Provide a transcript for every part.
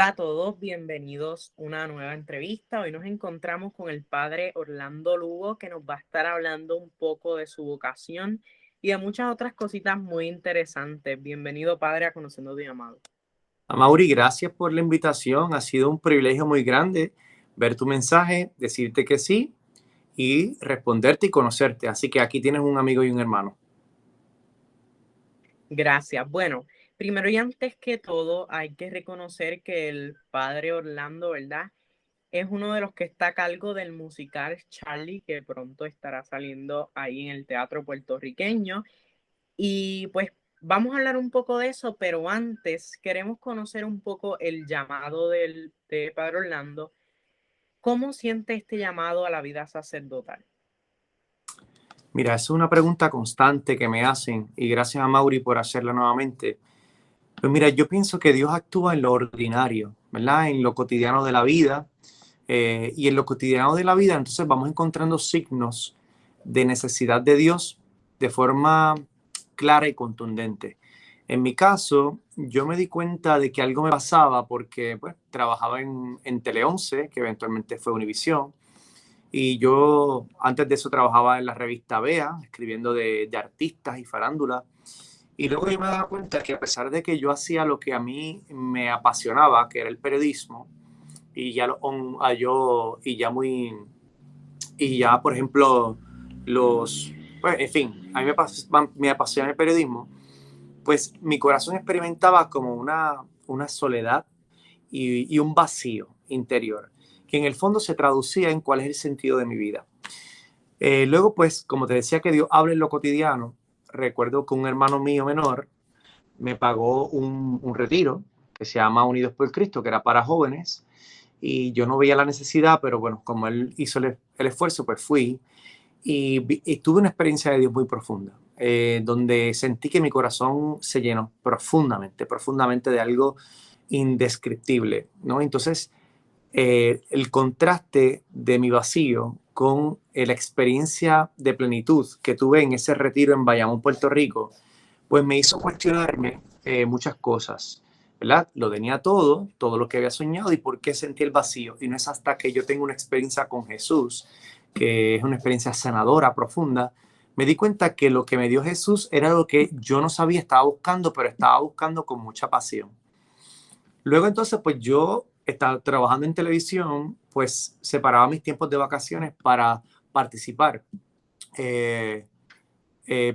Hola a todos, bienvenidos a una nueva entrevista. Hoy nos encontramos con el padre Orlando Lugo, que nos va a estar hablando un poco de su vocación y de muchas otras cositas muy interesantes. Bienvenido, padre, a Conociendo tu Llamado. Mauri, gracias por la invitación. Ha sido un privilegio muy grande ver tu mensaje, decirte que sí y responderte y conocerte. Así que aquí tienes un amigo y un hermano. Gracias. Bueno, primero y antes que todo, hay que reconocer que el padre Orlando, ¿verdad? Es uno de los que está a cargo del musical Charlie, que pronto estará saliendo ahí en el teatro puertorriqueño. Y pues vamos a hablar un poco de eso, pero antes queremos conocer un poco el llamado de Padre Orlando. ¿Cómo siente este llamado a la vida sacerdotal? Mira, es una pregunta constante que me hacen y gracias a Mauri por hacerla nuevamente. Pues mira, yo pienso que Dios actúa en lo ordinario, ¿verdad? En lo cotidiano de la vida. Y en lo cotidiano de la vida, entonces vamos encontrando signos de necesidad de Dios de forma clara y contundente. En mi caso, yo me di cuenta de que algo me pasaba porque pues, trabajaba en Tele 11, que eventualmente fue Univisión, y yo antes de eso trabajaba en la revista Bea, escribiendo de artistas y farándula. Y luego yo me daba cuenta que a pesar de que yo hacía lo que a mí me apasionaba, que era el periodismo, y ya yo y ya muy y ya por ejemplo los pues en fin a mí me apasiona el periodismo, pues mi corazón experimentaba como una soledad y un vacío interior que en el fondo se traducía en cuál es el sentido de mi vida. Luego pues como te decía que Dios habla en lo cotidiano, recuerdo que un hermano mío menor me pagó un retiro que se llama Unidos por Cristo, que era para jóvenes, y yo no veía la necesidad, pero bueno, como él hizo el esfuerzo, pues fui y tuve una experiencia de Dios muy profunda, donde sentí que mi corazón se llenó profundamente, profundamente de algo indescriptible, ¿no? Entonces, el contraste de mi vacío con la experiencia de plenitud que tuve en ese retiro en Bayamón, Puerto Rico, pues me hizo cuestionarme muchas cosas, ¿verdad? Lo tenía todo, todo lo que había soñado y por qué sentí el vacío. Y no es hasta que yo tengo una experiencia con Jesús, que es una experiencia sanadora, profunda, me di cuenta que lo que me dio Jesús era lo que yo no sabía, estaba buscando, pero estaba buscando con mucha pasión. Luego entonces, pues yo estaba trabajando en televisión, pues separaba mis tiempos de vacaciones para participar. Eh,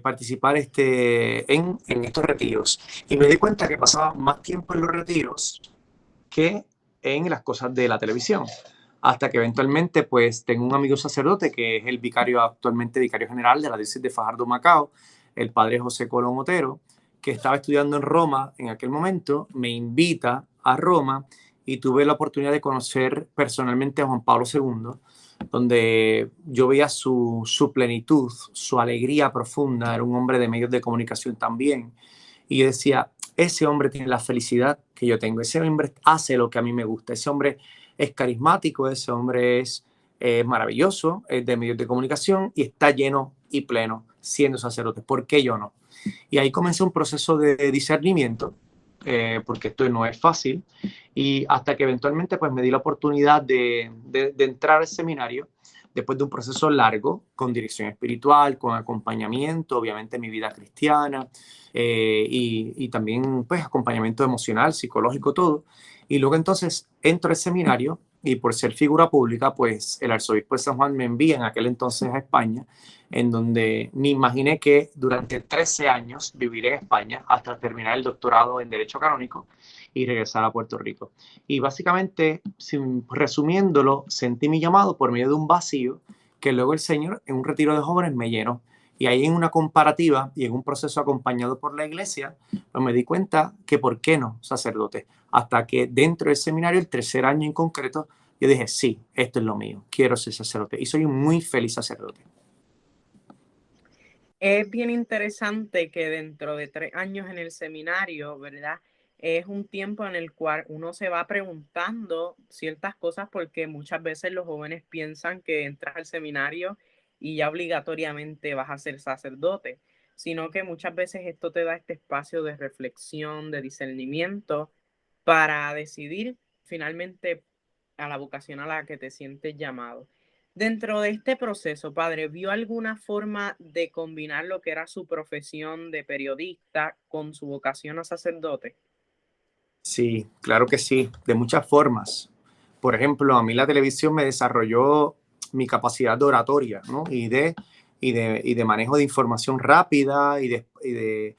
participar en estos retiros. Y me di cuenta que pasaba más tiempo en los retiros que en las cosas de la televisión. Hasta que eventualmente, pues, tengo un amigo sacerdote que es el vicario, actualmente vicario general de la diócesis de Fajardo, Macao, el padre José Colón Otero, que estaba estudiando en Roma en aquel momento, me invita a Roma y tuve la oportunidad de conocer personalmente a Juan Pablo II, donde yo veía su plenitud, su alegría profunda. Era un hombre de medios de comunicación también. Y yo decía, ese hombre tiene la felicidad que yo tengo, ese hombre hace lo que a mí me gusta, ese hombre es carismático, ese hombre es maravilloso, es de medios de comunicación y está lleno y pleno siendo sacerdote. ¿Por qué yo no? Y ahí comenzó un proceso de discernimiento, porque esto no es fácil, y hasta que eventualmente pues me di la oportunidad de entrar al seminario, después de un proceso largo, con dirección espiritual, con acompañamiento, obviamente mi vida cristiana, y también pues acompañamiento emocional, psicológico, todo. Y luego entonces entro al seminario y por ser figura pública, pues el arzobispo de San Juan me envía en aquel entonces a España, en donde me imaginé que durante 13 años viviré en España hasta terminar el doctorado en Derecho Canónico y regresar a Puerto Rico. Y básicamente, resumiéndolo, sentí mi llamado por medio de un vacío que luego el Señor en un retiro de jóvenes me llenó. Y ahí en una comparativa y en un proceso acompañado por la iglesia, pues me di cuenta que por qué no sacerdote. Hasta que dentro del seminario, el tercer año en concreto, yo dije, sí, esto es lo mío, quiero ser sacerdote. Y soy un muy feliz sacerdote. Es bien interesante que dentro de 3 años en el seminario, ¿verdad? Es un tiempo en el cual uno se va preguntando ciertas cosas porque muchas veces los jóvenes piensan que entras al seminario y ya obligatoriamente vas a ser sacerdote, sino que muchas veces esto te da este espacio de reflexión, de discernimiento para decidir finalmente a la vocación a la que te sientes llamado. Dentro de este proceso, padre, ¿vio alguna forma de combinar lo que era su profesión de periodista con su vocación a sacerdote? Sí, claro que sí, de muchas formas. Por ejemplo, a mí la televisión me desarrolló mi capacidad de oratoria, ¿no? Y de manejo de información rápida y de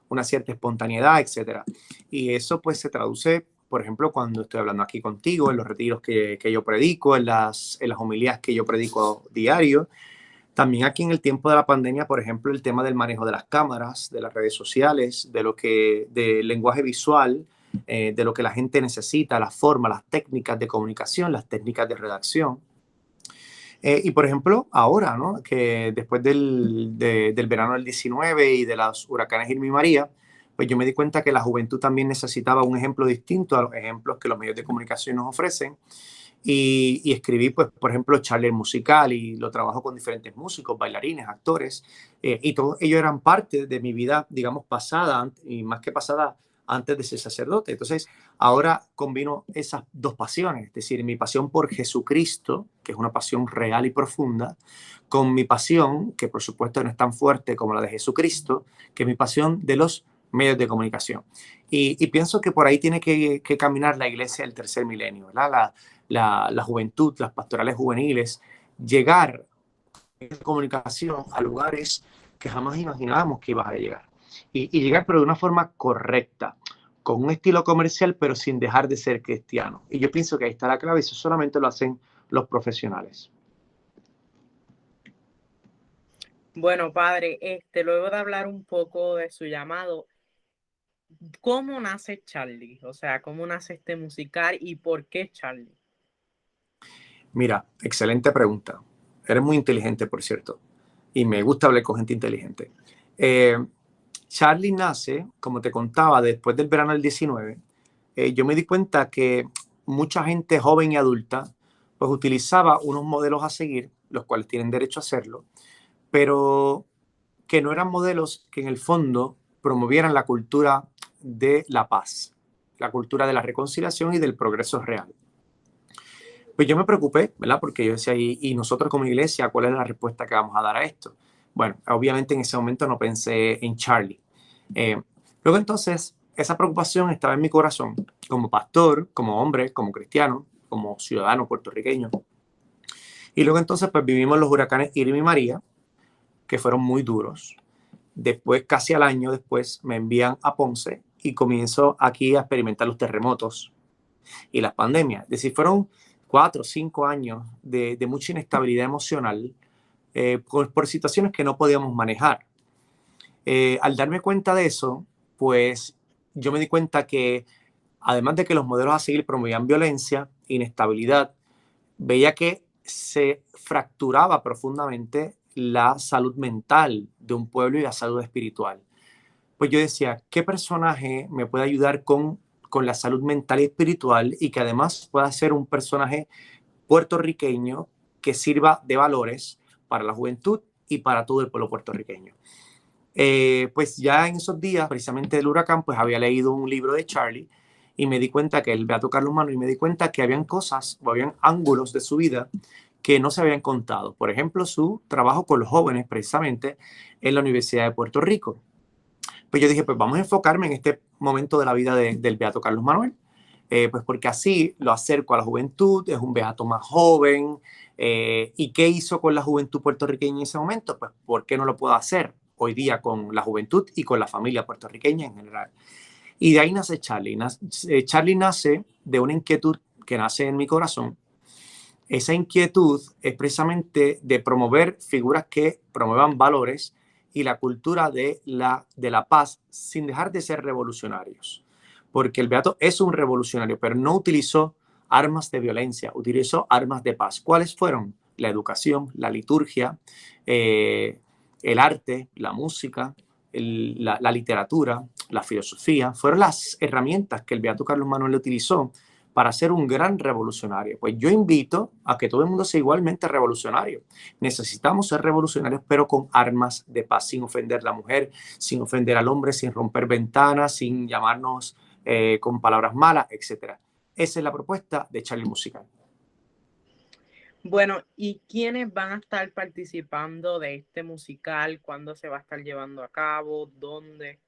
una cierta espontaneidad, etcétera. Y eso pues se traduce, por ejemplo, cuando estoy hablando aquí contigo, en los retiros que yo predico, en las homilías que yo predico diario. También aquí en el tiempo de la pandemia, por ejemplo, el tema del manejo de las cámaras, de las redes sociales, del lenguaje visual, de lo que la gente necesita, las formas, las técnicas de comunicación, las técnicas de redacción. Y por ejemplo, ahora, ¿no? Que después del verano del 19 y de los huracanes Irma y María, pues yo me di cuenta que la juventud también necesitaba un ejemplo distinto a los ejemplos que los medios de comunicación nos ofrecen. Y escribí, pues, por ejemplo, Charlie el musical y lo trabajo con diferentes músicos, bailarines, actores, y todos ellos eran parte de mi vida, digamos, pasada y más que pasada antes de ser sacerdote. Entonces, ahora combino esas dos pasiones, es decir, mi pasión por Jesucristo, que es una pasión real y profunda, con mi pasión, que por supuesto no es tan fuerte como la de Jesucristo, que es mi pasión de los medios de comunicación. Y pienso que por ahí tiene que caminar la iglesia del tercer milenio, ¿verdad? La juventud, las pastorales juveniles, llegar en comunicación a lugares que jamás imaginábamos que ibas a llegar. Y llegar, pero de una forma correcta, con un estilo comercial, pero sin dejar de ser cristiano. Y yo pienso que ahí está la clave, y eso solamente lo hacen los profesionales. Bueno, padre, luego de hablar un poco de su llamado, ¿cómo nace Charlie? O sea, ¿cómo nace este musical y por qué Charlie? Mira, excelente pregunta. Eres muy inteligente, por cierto, y me gusta hablar con gente inteligente. Eh, Charlie nace, como te contaba, después del verano del 19. Yo me di cuenta que mucha gente joven y adulta pues utilizaba unos modelos a seguir, los cuales tienen derecho a hacerlo, pero que no eran modelos que en el fondo promovieran la cultura de la paz, la cultura de la reconciliación y del progreso real. Pues yo me preocupé, ¿verdad? Porque yo decía, y nosotros como iglesia, ¿cuál es la respuesta que vamos a dar a esto? Bueno, obviamente en ese momento no pensé en Charlie. Eh, Luego entonces, esa preocupación estaba en mi corazón como pastor, como hombre, como cristiano, como ciudadano puertorriqueño. Y luego entonces, pues vivimos los huracanes Irma y María, que fueron muy duros. Después, casi al año después, me envían a Ponce y comienzo aquí a experimentar los terremotos y las pandemias. Es decir, fueron 4 o 5 años de mucha inestabilidad emocional por situaciones que no podíamos manejar. Al darme cuenta de eso, pues yo me di cuenta que además de que los modelos a seguir promovían violencia, inestabilidad, veía que se fracturaba profundamente la salud mental de un pueblo y la salud espiritual. Pues yo decía, ¿qué personaje me puede ayudar con la salud mental y espiritual y que además pueda ser un personaje puertorriqueño que sirva de valores para la juventud y para todo el pueblo puertorriqueño? Pues ya en esos días, precisamente del huracán, pues había leído un libro de Charlie y me di cuenta que el Beato Carlos Mano y me di cuenta que habían cosas o habían ángulos de su vida que no se habían contado. Por ejemplo, su trabajo con los jóvenes precisamente en la Universidad de Puerto Rico. Pues yo dije, pues vamos a enfocarme en este momento de la vida del Beato Carlos Manuel, pues porque así lo acerco a la juventud, es un beato más joven. ¿Y qué hizo con la juventud puertorriqueña en ese momento? Pues ¿por qué no lo puedo hacer hoy día con la juventud y con la familia puertorriqueña en general? Y de ahí nace Charlie. Charlie nace de una inquietud que nace en mi corazón. Esa inquietud es precisamente de promover figuras que promuevan valores y la cultura de la paz sin dejar de ser revolucionarios. Porque el Beato es un revolucionario, pero no utilizó armas de violencia, utilizó armas de paz. ¿Cuáles fueron? La educación, la liturgia, el arte, la música, la literatura, la filosofía. Fueron las herramientas que el Beato Carlos Manuel utilizó para ser un gran revolucionario. Pues yo invito a que todo el mundo sea igualmente revolucionario. Necesitamos ser revolucionarios, pero con armas de paz, sin ofender a la mujer, sin ofender al hombre, sin romper ventanas, sin llamarnos con palabras malas, etc. esa es la propuesta de Charlie Musical. Bueno, ¿y quiénes van a estar participando de este musical? ¿Cuándo se va a estar llevando a cabo? ¿Dónde?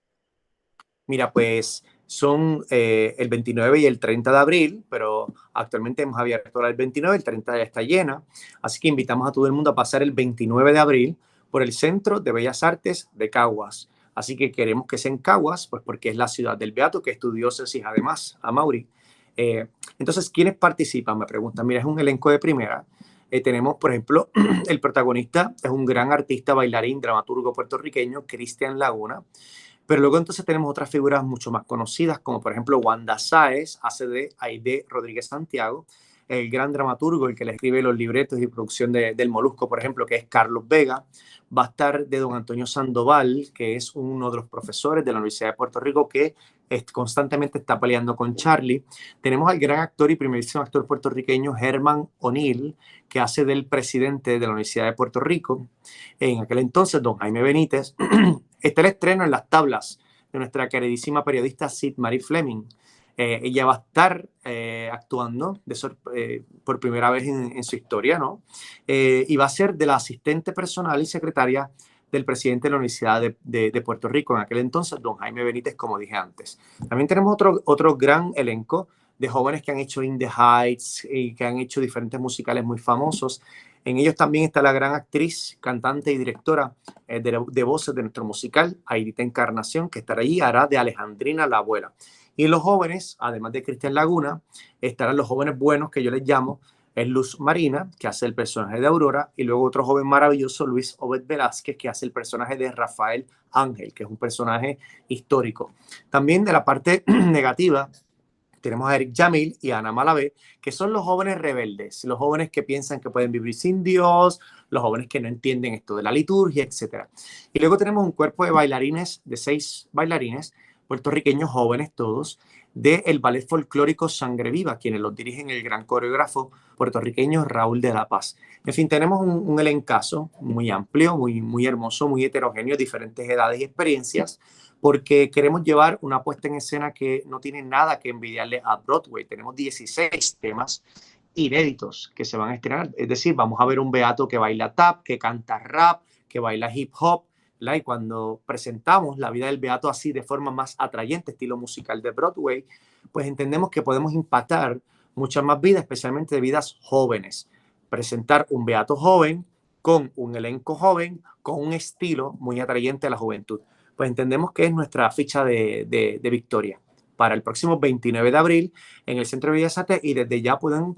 Mira, pues son el 29 y el 30 de abril, pero actualmente hemos abierto el 29, el 30 ya está llena, así que invitamos a todo el mundo a pasar el 29 de abril por el Centro de Bellas Artes de Caguas. Así que queremos que sea en Caguas, pues porque es la ciudad del Beato, que es tu diócesis además, a Mauri. Entonces, ¿quiénes participan? Me preguntan. Mira, es un elenco de primera. Tenemos, por ejemplo, el protagonista es un gran artista, bailarín, dramaturgo puertorriqueño, Cristian Laguna. Pero luego entonces tenemos otras figuras mucho más conocidas, como por ejemplo Wanda Sáez, hace de Aide Rodríguez Santiago, el gran dramaturgo, el que le escribe los libretos y producción del Molusco, por ejemplo, que es Carlos Vega. Va a estar de don Antonio Sandoval, que es uno de los profesores de la Universidad de Puerto Rico que constantemente está peleando con Charlie. Tenemos al gran actor y primerísimo actor puertorriqueño Germán O'Neill, que hace del presidente de la Universidad de Puerto Rico. En aquel entonces, don Jaime Benítez. Está el estreno en las tablas de nuestra queridísima periodista Sid Marie Fleming. Ella va a estar actuando por primera vez en su historia, ¿no? Y va a ser de la asistente personal y secretaria del presidente de la Universidad de Puerto Rico, en aquel entonces, don Jaime Benítez, como dije antes. También tenemos otro gran elenco de jóvenes que han hecho In the Heights y que han hecho diferentes musicales muy famosos. En ellos también está la gran actriz, cantante y directora de voces de nuestro musical, Aidita Encarnación, que estará allí, hará de Alejandrina la abuela. Y los jóvenes, además de Cristian Laguna, estarán los jóvenes buenos, que yo les llamo, es Luz Marina, que hace el personaje de Aurora, y luego otro joven maravilloso, Luis Obed Velázquez, que hace el personaje de Rafael Ángel, que es un personaje histórico. También de la parte negativa, tenemos a Eric Jamil y a Ana Malavé, que son los jóvenes rebeldes, los jóvenes que piensan que pueden vivir sin Dios, los jóvenes que no entienden esto de la liturgia, etc. Y luego tenemos un cuerpo de bailarines, de 6 bailarines, puertorriqueños jóvenes todos, del ballet folclórico Sangre Viva, quienes los dirigen el gran coreógrafo puertorriqueño Raúl de la Paz. En fin, tenemos un elencazo muy amplio, muy hermoso, muy heterogéneo, diferentes edades y experiencias, porque queremos llevar una puesta en escena que no tiene nada que envidiarle a Broadway. Tenemos 16 temas inéditos que se van a estrenar. Es decir, vamos a ver un Beato que baila tap, que canta rap, que baila hip hop. Y cuando presentamos la vida del Beato así de forma más atrayente, estilo musical de Broadway, pues entendemos que podemos impactar muchas más vidas, especialmente de vidas jóvenes. Presentar un Beato joven con un elenco joven, con un estilo muy atrayente a la juventud. Pues entendemos que es nuestra ficha de victoria para el próximo 29 de abril en el Centro de Bellas Artes, y desde ya pueden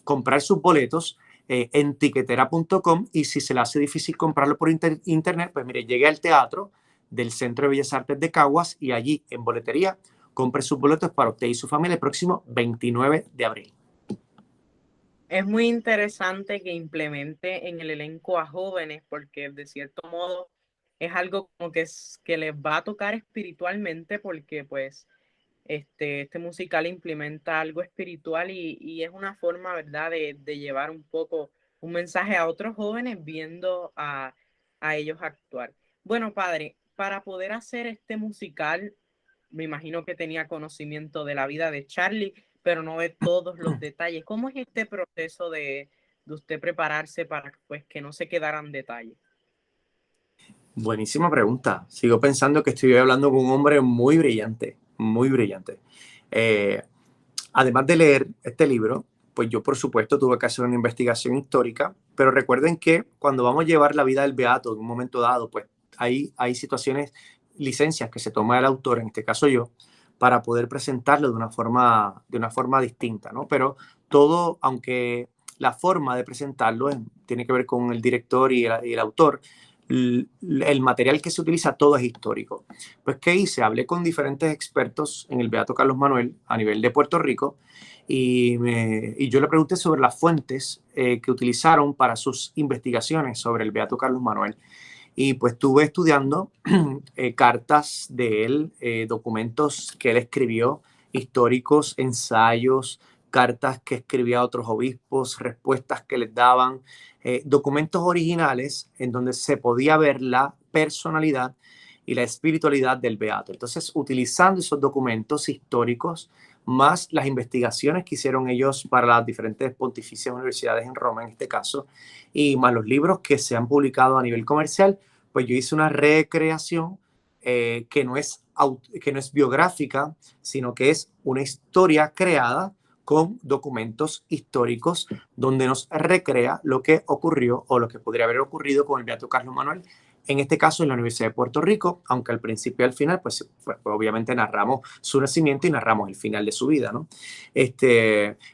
comprar sus boletos en tiquetera.com, y si se le hace difícil comprarlo por internet, pues mire, llegue al teatro del Centro de Bellas Artes de Caguas y allí en boletería compre sus boletos para usted y su familia el próximo 29 de abril. Es muy interesante que implemente en el elenco a jóvenes porque de cierto modo es algo como que les va a tocar espiritualmente porque pues este musical implementa algo espiritual y es una forma, ¿verdad?, de llevar un poco un mensaje a otros jóvenes viendo a ellos actuar. Bueno, padre, para poder hacer este musical, me imagino que tenía conocimiento de la vida de Charlie, pero no de todos los detalles. ¿Cómo es este proceso de usted prepararse para pues, que no se quedaran detalles? Buenísima pregunta. Sigo pensando que estoy hablando con un hombre muy brillante, muy brillante. Además de leer este libro, pues yo por supuesto tuve que hacer una investigación histórica, pero recuerden que cuando vamos a llevar la vida del Beato en un momento dado, pues hay situaciones, licencias que se toma el autor, en este caso yo, para poder presentarlo de una forma distinta, ¿no? Pero todo, aunque la forma de presentarlo tiene que ver con el director y el autor, el material que se utiliza todo es histórico. Pues, ¿qué hice? Hablé con diferentes expertos en el Beato Carlos Manuel a nivel de Puerto Rico y yo le pregunté sobre las fuentes que utilizaron para sus investigaciones sobre el Beato Carlos Manuel. Y pues estuve estudiando cartas de él, documentos que él escribió, históricos, ensayos, cartas que escribía a otros obispos, respuestas que les daban, documentos originales en donde se podía ver la personalidad y la espiritualidad del Beato. Entonces, utilizando esos documentos históricos más las investigaciones que hicieron ellos para las diferentes pontificias universidades en Roma, en este caso, y más los libros que se han publicado a nivel comercial, pues yo hice una recreación que no es biográfica, sino que es una historia creada con documentos históricos donde nos recrea lo que ocurrió o lo que podría haber ocurrido con el beato Carlos Manuel, en este caso en la Universidad de Puerto Rico, aunque al principio y al final, pues obviamente narramos su nacimiento y narramos el final de su vida, ¿no?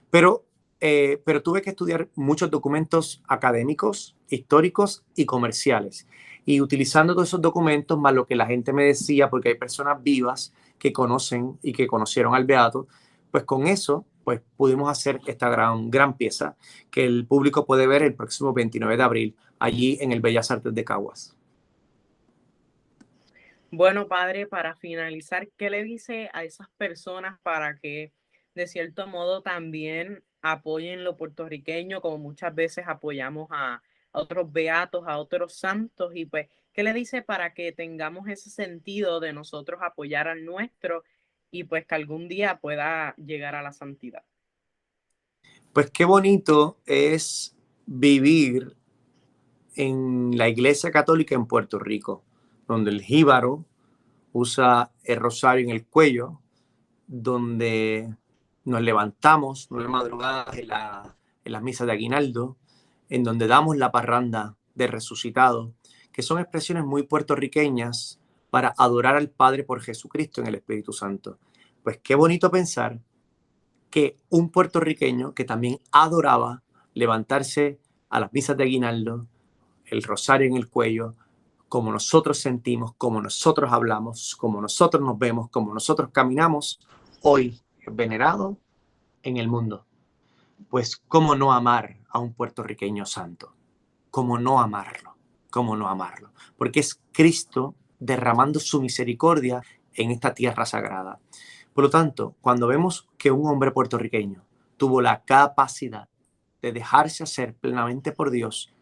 Pero, pero tuve que estudiar muchos documentos académicos, históricos y comerciales. Y utilizando todos esos documentos, más lo que la gente me decía, porque hay personas vivas que conocen y que conocieron al beato, pues con eso pues pudimos hacer esta gran pieza que el público puede ver el próximo 29 de abril allí en el Bellas Artes de Caguas. Bueno, padre, para finalizar, ¿qué le dice a esas personas para que de cierto modo también apoyen lo puertorriqueño, como muchas veces apoyamos a otros beatos, a otros santos? Y pues, ¿qué le dice para que tengamos ese sentido de nosotros apoyar al nuestro y pues que algún día pueda llegar a la santidad? Pues qué bonito es vivir en la Iglesia Católica en Puerto Rico, donde el jíbaro usa el rosario en el cuello, donde nos levantamos 9 madrugadas en las misas de aguinaldo, en donde damos la parranda de resucitado, que son expresiones muy puertorriqueñas para adorar al Padre por Jesucristo en el Espíritu Santo. Pues qué bonito pensar que un puertorriqueño que también adoraba levantarse a las misas de aguinaldo, el rosario en el cuello, como nosotros sentimos, como nosotros hablamos, como nosotros nos vemos, como nosotros caminamos, hoy es venerado en el mundo. Pues, ¿cómo no amar a un puertorriqueño santo? ¿Cómo no amarlo? ¿Cómo no amarlo? Porque es Cristo derramando su misericordia en esta tierra sagrada. Por lo tanto, cuando vemos que un hombre puertorriqueño tuvo la capacidad de dejarse hacer plenamente por Dios,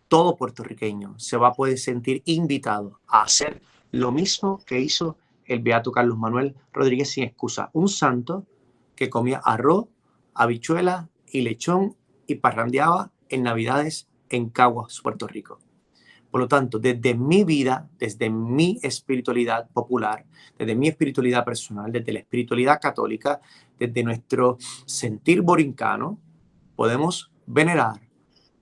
todo puertorriqueño se va a poder sentir invitado a hacer lo mismo que hizo el beato Carlos Manuel Rodríguez sin excusa, un santo que comía arroz, habichuela y lechón y parrandeaba en Navidades en Caguas, Puerto Rico. Por lo tanto, desde mi vida, desde mi espiritualidad popular, desde mi espiritualidad personal, desde la espiritualidad católica, desde nuestro sentir borincano, podemos venerar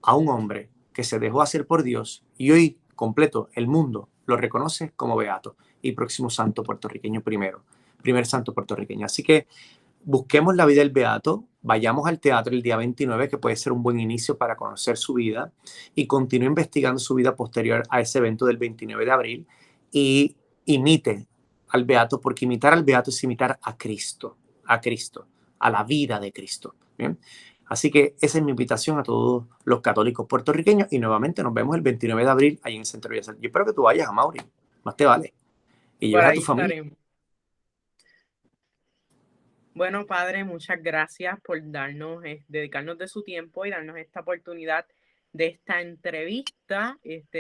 a un hombre que se dejó hacer por Dios y hoy completo el mundo lo reconoce como beato y próximo santo puertorriqueño primer santo puertorriqueño. Así que busquemos la vida del beato, vayamos al teatro el día 29, que puede ser un buen inicio para conocer su vida, y continúe investigando su vida posterior a ese evento del 29 de abril y imite al beato, porque imitar al beato es imitar a Cristo, a la vida de Cristo. ¿Bien? Así que esa es mi invitación a todos los católicos puertorriqueños y nuevamente nos vemos el 29 de abril ahí en el Centro de Bellas Artes. Yo espero que tú vayas a Mauri, más te vale, y Por lleves a ahí tu familia. estaremos. Bueno, padre, muchas gracias por darnos, dedicarnos de su tiempo y darnos esta oportunidad de esta entrevista.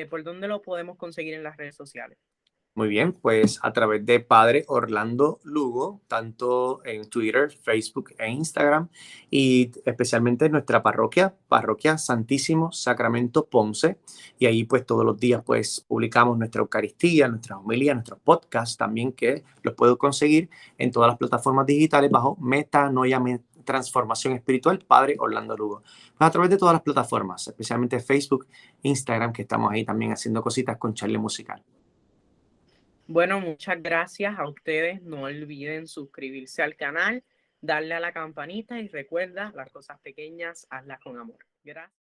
¿Por dónde lo podemos conseguir en las redes sociales? Muy bien, pues a través de Padre Orlando Lugo, tanto en Twitter, Facebook e Instagram, y especialmente en nuestra parroquia, Parroquia Santísimo Sacramento Ponce, y ahí pues todos los días pues publicamos nuestra Eucaristía, nuestras homilías, nuestros podcasts también, que los puedo conseguir en todas las plataformas digitales bajo Metanoia Transformación Espiritual, Padre Orlando Lugo. Pues a través de todas las plataformas, especialmente Facebook, Instagram, que estamos ahí también haciendo cositas con Charlie Musical. Bueno, muchas gracias a ustedes. No olviden suscribirse al canal, darle a la campanita y recuerda, las cosas pequeñas, hazlas con amor. Gracias.